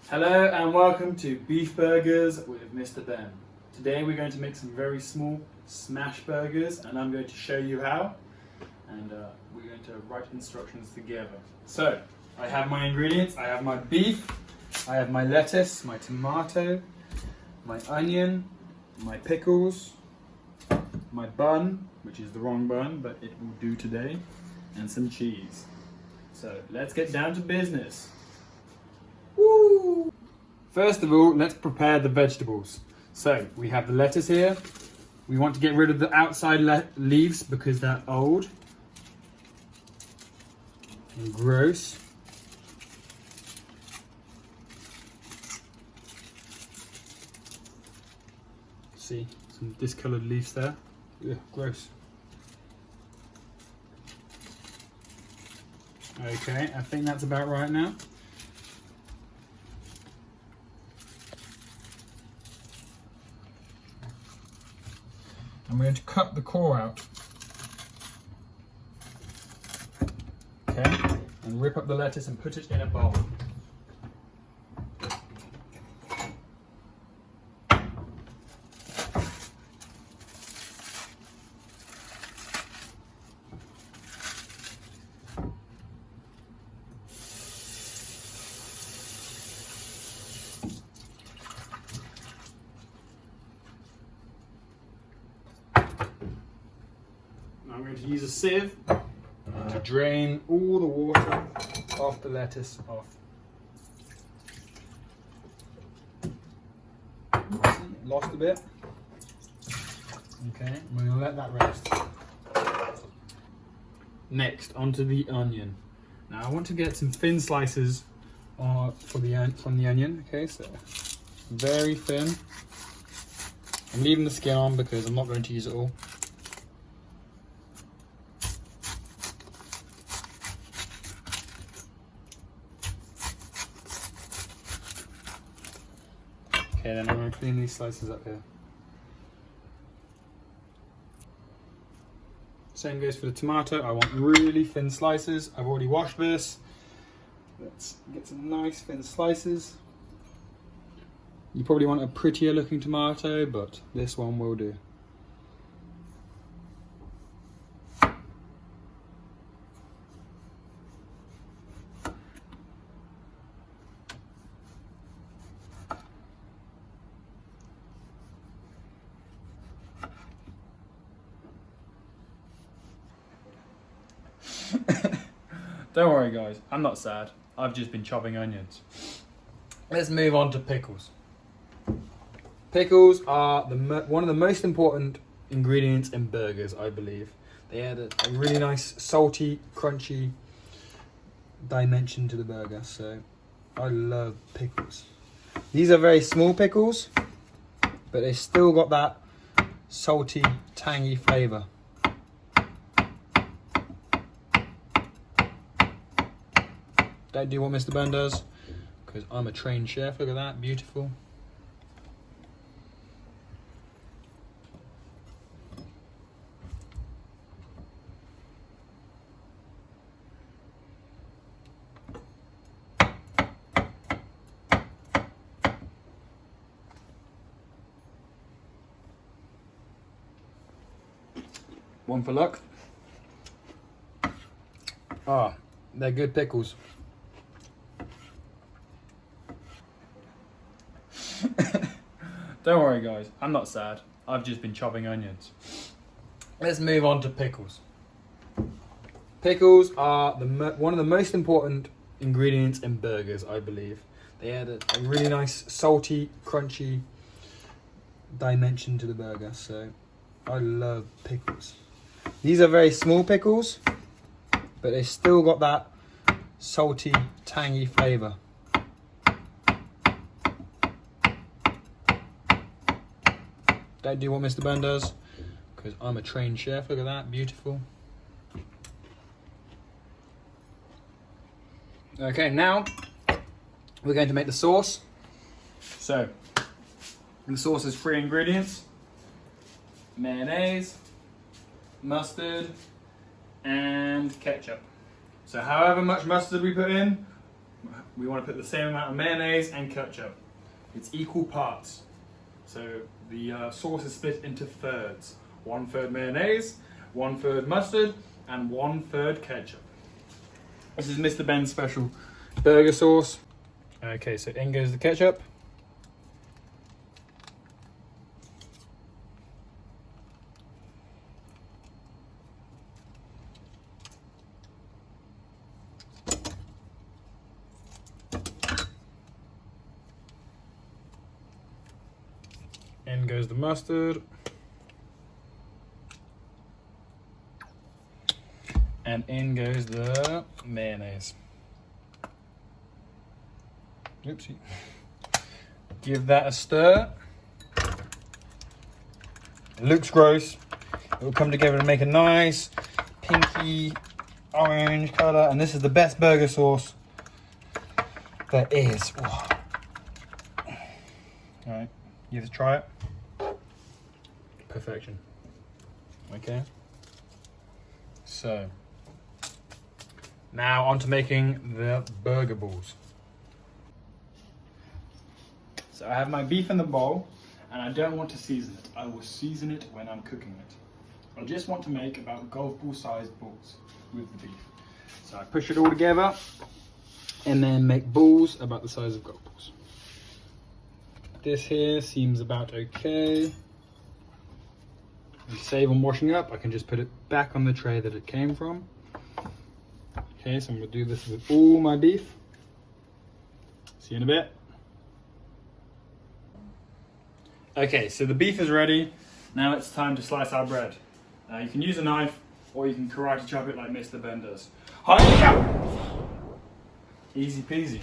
Hello and welcome to Beef Burgers with Mr. Ben. Today we're going to make some very small smash burgers and I'm going to show you how, and we're going to write instructions together. So I have my ingredients. I have my beef, I have my lettuce, my tomato, my onion, my pickles, my bun, which is the wrong bun but it will do today, and some cheese. So let's get down to business. Woo! First of all, let's prepare the vegetables. So we have the lettuce here. We want to get rid of the outside leaves because they're old and gross. See, some discolored leaves there. Ugh, gross. Okay, I think that's about right now. I'm going to cut the core out. Okay, and rip up the lettuce and put it in a bowl. I'm going to use a sieve to drain all the water off the lettuce off. Lost a bit. Okay, we're going to let that rest. Next, onto the onion. Now I want to get some thin slices from the onion. Okay, so very thin. I'm leaving the skin on because I'm not going to use it all. Okay, then I'm going to clean these slices up here. Same goes for the tomato. I want really thin slices. I've already washed this. Let's get some nice thin slices. You probably want a prettier looking tomato, but this one will do. Don't worry guys, I'm not sad. I've just been chopping onions. Let's move on to pickles. Pickles are one of the most important ingredients in burgers, I believe. They add a really nice salty, crunchy dimension to the burger, so I love pickles. These are very small pickles, but they still got that salty, tangy flavour. Don't do what Mr. Ben does, because I'm a trained chef. Look at that, beautiful. One for luck. Ah, they're good pickles. Don't worry guys, I'm not sad. I've just been chopping onions. Let's move on to pickles. Pickles are one of the most important ingredients in burgers, I believe. They add a really nice salty, crunchy dimension to the burger, so I love pickles. These are very small pickles, but they still got that salty, tangy flavour. Don't do what Mr. Ben does, because I'm a trained chef. Look at that, beautiful. Okay, now we're going to make the sauce. So, the sauce is 3 ingredients: mayonnaise, mustard, and ketchup. So however much mustard we put in, we want to put the same amount of mayonnaise and ketchup. It's equal parts. So the sauce is split into thirds. 1/3 mayonnaise, 1/3 mustard, and 1/3 ketchup. This is Mr. Ben's special burger sauce. Okay, so in goes the ketchup. In goes the mustard. And in goes the mayonnaise. Oopsie. Give that a stir. It looks gross. It will come together to make a nice pinky orange colour. And this is the best burger sauce there is. Oh. Alright, you have to try it. Perfection. Okay. So, now on to making the burger balls. So I have my beef in the bowl, and I don't want to season it. I will season it when I'm cooking it. I just want to make about golf ball sized balls with the beef. So I push it all together, and then make balls about the size of golf balls. This here seems about okay. Save on washing up, I can just put it back on the tray that it came from. Okay, so I'm going to do this with all my beef. See you in a bit. Okay, so the beef is ready. Now it's time to slice our bread. You can use a knife, or you can karate chop it like Mr. Ben does. Easy peasy.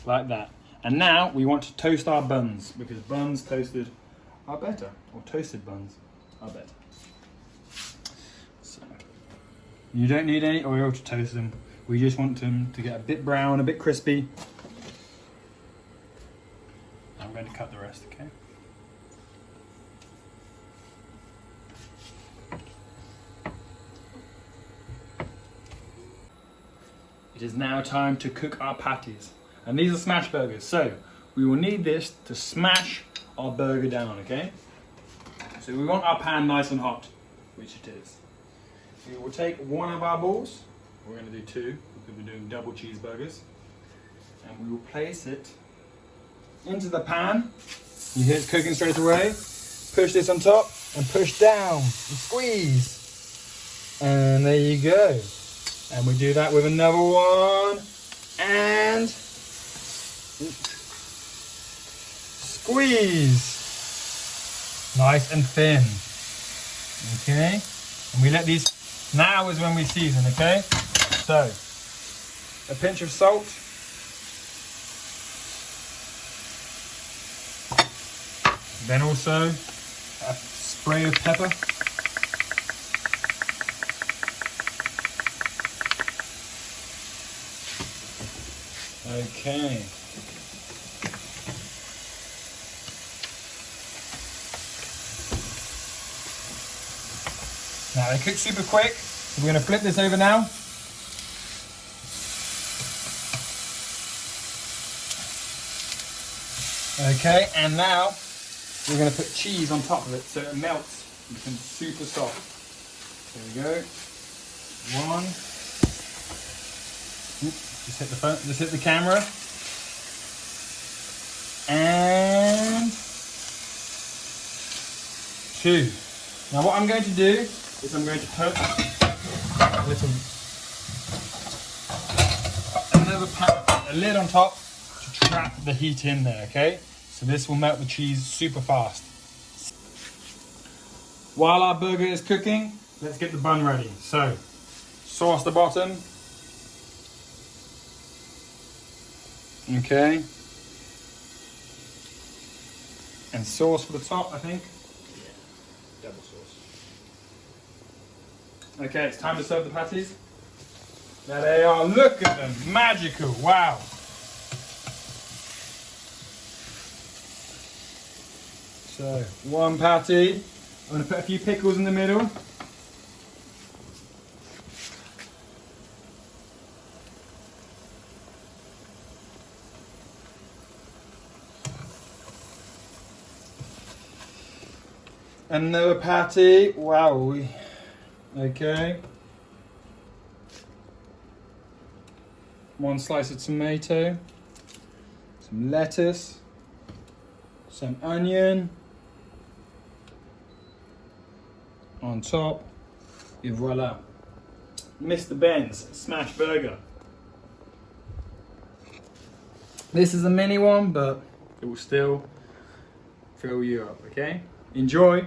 Like that. And now we want to toast our buns, because buns toasted are better, or toasted buns are better. So, you don't need any oil to toast them. We just want them to get a bit brown, a bit crispy. I'm going to cut the rest, okay? It is now time to cook our patties. And these are smash burgers, so we will need this to smash our burger down, okay? So we want our pan nice and hot, which it is. We will take one of our balls, we're going to do two, because we're doing double cheeseburgers, and we will place it into the pan. You hear it's cooking straight away. Push this on top, and push down, and squeeze. And there you go. And we do that with another one, and squeeze. Nice and thin. Okay, and we let these, now is when we season, okay? So, a pinch of salt. Then also a spray of pepper. Okay. Now they cook super quick, so we're going to flip this over now. Okay, and now we're going to put cheese on top of it so it melts and becomes super soft. There we go. One. Just hit the phone, just hit the camera. And two. Now what I'm going to do is I'm going to put a lid on top to trap the heat in there, okay? So this will melt the cheese super fast. While our burger is cooking, let's get the bun ready. So, sauce the bottom. Okay. And sauce for the top, I think. Yeah, double sauce. Okay, it's time to serve the patties. There they are, look at them, magical, wow. So, one patty. I'm going to put a few pickles in the middle. Another patty. Wow. Okay. One slice of tomato. Some lettuce. Some onion. On top. Et voila. Mr. Ben's smash burger. This is a mini one, but it will still fill you up, okay? Enjoy.